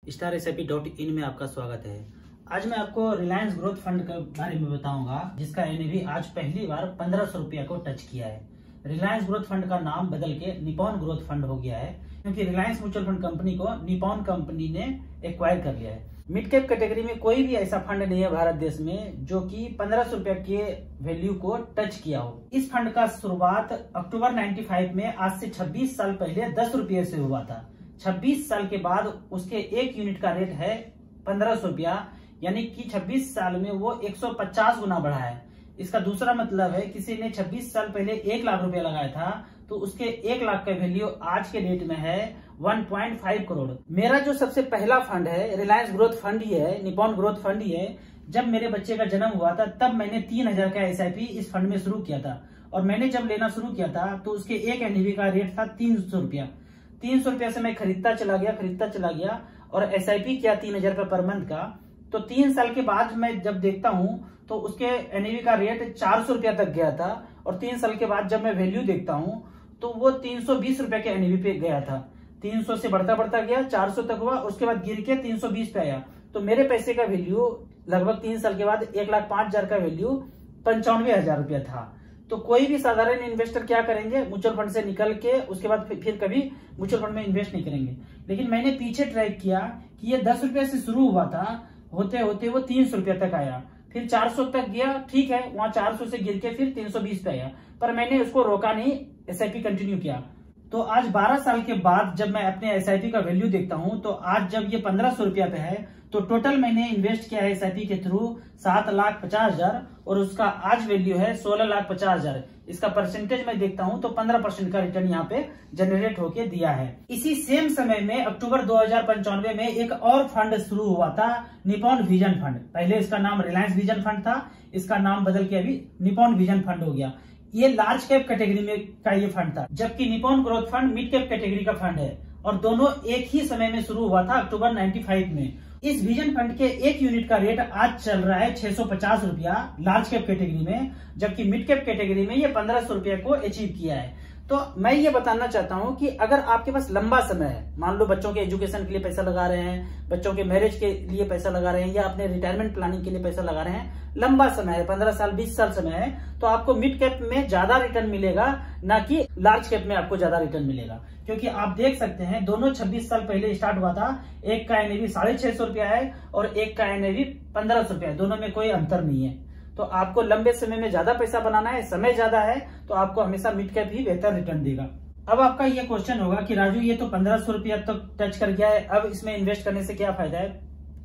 StarSIP.in में आपका स्वागत है। आज मैं आपको रिलायंस ग्रोथ फंड के बारे में बताऊंगा, जिसका NAV आज पहली बार 1500 रुपया को टच किया है। रिलायंस ग्रोथ फंड का नाम बदल के निपॉन ग्रोथ फंड हो गया है, क्योंकि रिलायंस म्यूचुअल फंड कंपनी को निपॉन कंपनी ने एक्वायर कर लिया है। मिड कैप कैटेगरी में कोई भी ऐसा फंड नहीं है भारत देश में जो कि 1500 रुपया के वैल्यू को टच किया हो। इस फंड का शुरुआत अक्टूबर 95 में आज से 26 साल पहले 10 रुपये से हुआ था। 26 साल के बाद उसके एक यूनिट का रेट है 1500 रुपया, यानी कि 26 साल में वो 150 गुना बढ़ा है। इसका दूसरा मतलब है किसी ने 26 साल पहले 1 लाख रुपया लगाया था तो उसके 1 लाख का वैल्यू आज के डेट में है 1.5 करोड़। मेरा जो सबसे पहला फंड है रिलायंस ग्रोथ फंड ही है, निपॉन ग्रोथ फंड ही है। जब मेरे बच्चे का जन्म हुआ था तब मैंने 3000 का SIP इस फंड में शुरू किया था, और मैंने जब लेना शुरू किया था तो उसके एक NAV का रेट था 300 रुपया। 300 रुपया से मैं खरीदता चला गया और SIP किया 3000 रुपया पर मंथ का। तो 3 साल के बाद मैं जब देखता हूँ तो उसके NAV का रेट 400 रुपया तक गया था, और 3 साल के बाद जब मैं वैल्यू देखता हूँ तो वो 320 रुपया के NAV पे गया था। 300 से बढ़ता गया, 400 तक हुआ, उसके बाद गिर के 320 पे आया। तो मेरे पैसे का वैल्यू लगभग 3 साल के बाद 1,05,000 का वैल्यू 95,000 रुपया था। तो कोई भी साधारण इन्वेस्टर क्या करेंगे, म्यूचुअल फंड से निकल के उसके बाद फिर कभी म्यूचुअल फंड में इन्वेस्ट नहीं करेंगे। लेकिन मैंने पीछे ट्रैक किया कि ये 10 रुपया से शुरू हुआ था, होते होते वो 300 रुपया तक आया, फिर 400 तक गया, ठीक है, वहां 400 से गिर के फिर 320 पे आया, पर मैंने उसको रोका नहीं, SIP कंटिन्यू किया। तो आज 12 साल के बाद जब मैं अपने SIP का वैल्यू देखता हूं तो आज जब ये 1500 रुपया पे है तो टोटल मैंने इन्वेस्ट किया है SIP के थ्रू 7,50,000, और उसका आज वैल्यू है 16,50,000। इसका परसेंटेज मैं देखता हूं तो 15% का रिटर्न यहाँ पे जनरेट होके दिया है। इसी सेम समय में अक्टूबर 2095 में एक और फंड शुरू हुआ था, निपॉन विजन फंड। पहले इसका नाम रिलायंस विजन फंड था, इसका नाम बदल के अभी निपॉन विजन फंड हो गया। ये लार्ज कैप कैटेगरी में का ये फंड था, जबकि Nippon growth fund mid cap category का फंड है, और दोनों एक ही समय में शुरू हुआ था अक्टूबर 95 में। इस विजन फंड के एक यूनिट का रेट आज चल रहा है 650 रुपया लार्ज कैप कैटेगरी में, जबकि मिड कैप कैटेगरी में ये 1500 रुपया को अचीव किया है। तो मैं ये बताना चाहता हूं कि अगर आपके पास लंबा समय है, मान लो बच्चों के एजुकेशन के लिए पैसा लगा रहे हैं, बच्चों के मैरिज के लिए पैसा लगा रहे हैं, या अपने रिटायरमेंट प्लानिंग के लिए पैसा लगा रहे हैं, लंबा समय है, 15 साल 20 साल समय है, तो आपको मिड कैप में ज्यादा रिटर्न मिलेगा, ना कि लार्ज कैप में आपको ज्यादा रिटर्न मिलेगा। क्योंकि आप देख सकते हैं दोनों 26 साल पहले स्टार्ट हुआ था, एक का NAV 650 रुपया है और एक का NAV 1500 रुपया है, दोनों में कोई अंतर नहीं है। तो आपको लंबे समय में ज्यादा पैसा बनाना है, समय ज्यादा है, तो आपको हमेशा मिड कैप ही बेहतर रिटर्न देगा। अब आपका ये क्वेश्चन होगा कि राजू ये तो 1500 रुपया तक टच कर गया है, अब इसमें इन्वेस्ट करने से क्या फायदा है?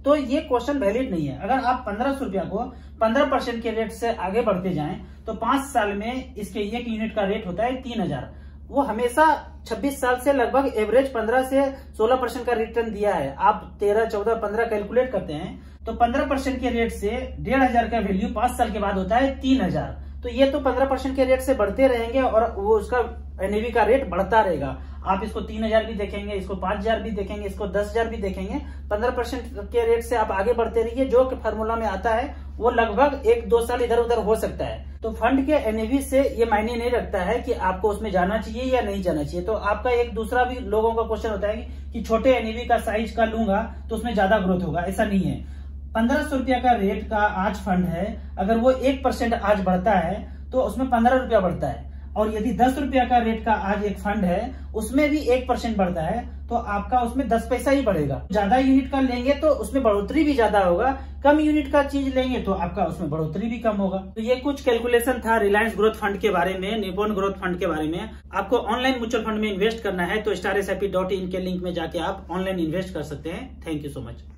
तो ये क्वेश्चन वैलिड नहीं है। अगर आप 1500 रुपया को 15% के रेट से आगे बढ़ते जाएं तो 5 साल में इसके एक यूनिट का रेट होता है 3000। वो हमेशा 26 साल से लगभग एवरेज 15 से 16% का रिटर्न दिया है। आप 13, 14, 15 कैलकुलेट करते हैं तो 15% के रेट से 1500 का वैल्यू 5 साल के बाद होता है 3000। तो ये तो 15% के रेट से बढ़ते रहेंगे और वो उसका NAV का रेट बढ़ता रहेगा। आप इसको 3000 भी देखेंगे, इसको 5000 भी देखेंगे, इसको 10,000 भी देखेंगे। 15% के रेट से आप आगे बढ़ते रहिए, जो फार्मूला में आता है वो लगभग 1-2 साल इधर उधर हो सकता है। तो फंड के NAV से ये मायने नहीं रखता है कि आपको उसमें जाना चाहिए या नहीं जाना चाहिए। तो आपका एक दूसरा भी लोगों का क्वेश्चन होता है कि छोटे NAV का साइज का लूंगा तो उसमें ज्यादा ग्रोथ होगा। ऐसा नहीं है। 1500 रुपया का रेट का आज फंड है, अगर वो 1% आज बढ़ता है तो उसमें 15 रुपया बढ़ता है, और यदि 10 रुपया का रेट का आज एक फंड है उसमें भी 1% बढ़ता है तो आपका उसमें 10 पैसा ही बढ़ेगा। ज्यादा यूनिट का लेंगे तो उसमें बढ़ोतरी भी ज्यादा होगा, कम यूनिट का चीज लेंगे तो आपका उसमें बढ़ोतरी भी कम होगा। तो ये कुछ कैलकुलेशन था रिलायंस ग्रोथ फंड के बारे में, निपॉन ग्रोथ फंड के बारे में। आपको ऑनलाइन म्यूचुअल फंड में इन्वेस्ट करना है तो StarSIP.in के लिंक में जाके आप ऑनलाइन इन्वेस्ट कर सकते हैं। Thank you so much.